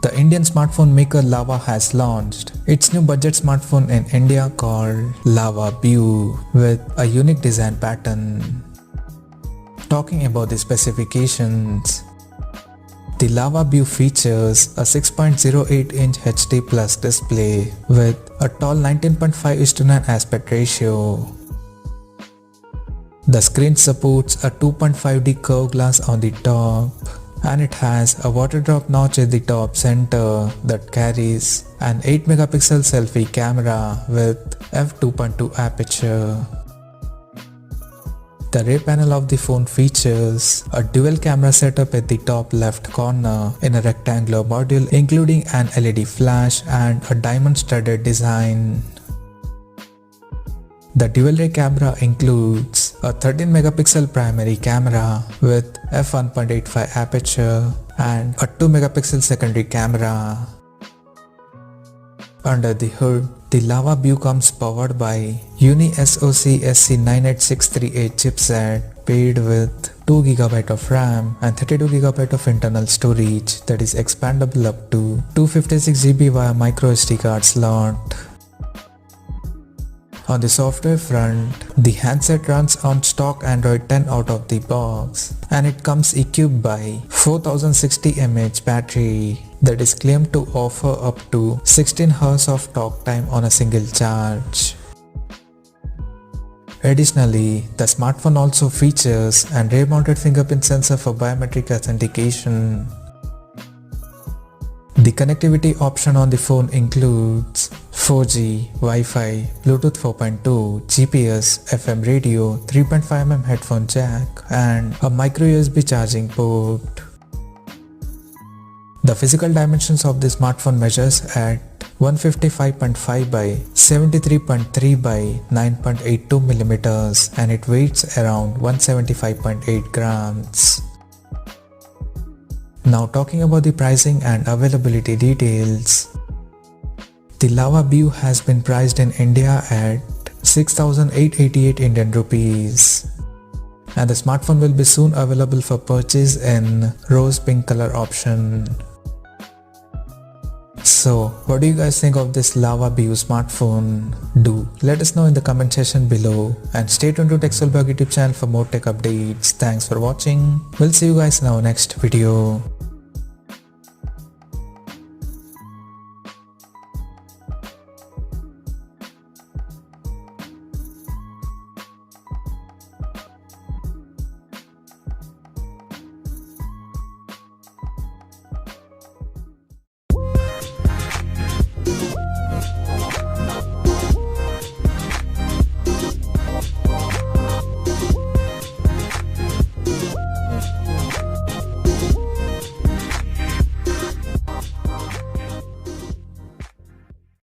The Indian smartphone maker Lava has launched its new budget smartphone in India called Lava BEU with a unique design pattern. Talking about the specifications, the Lava BEU features a 6.08-inch HD Plus display with a tall 19.5:9 aspect ratio. The screen supports a 2.5D curved glass on the top, and it has a water drop notch at the top center that carries an 8 megapixel selfie camera with f2.2 aperture. The rear panel of the phone features a dual camera setup at the top left corner in a rectangular module including an LED flash and a diamond studded design. The dual rear camera includes a 13 megapixel primary camera with f1.85 aperture and a 2 megapixel secondary camera. Under the hood, the Lava BEU comes powered by Unisoc SC9863A chipset paired with 2GB of RAM and 32GB of internal storage that is expandable up to 256GB via microSD card slot. On the software front, the handset runs on stock Android 10 out of the box and it comes equipped by 4060 mAh battery that is claimed to offer up to 16 hours of talk time on a single charge. Additionally, the smartphone also features an rear-mounted fingerprint sensor for biometric authentication. The connectivity option on the phone includes 4G, Wi-Fi, Bluetooth 4.2, GPS, FM radio, 3.5mm headphone jack, and a micro USB charging port. The physical dimensions of the smartphone measures at 155.5 by 73.3 by 9.82 mm and it weighs around 175.8 grams. Now talking about the pricing and availability details. The Lava BEU has been priced in India at 6,888 Indian rupees. And the smartphone will be soon available for purchase in rose pink color option. So what do you guys think of this Lava BEU smartphone? Do let us know in the comment section below and stay tuned to Techsole YouTube channel for more tech updates. Thanks for watching. We'll see you guys in our next video.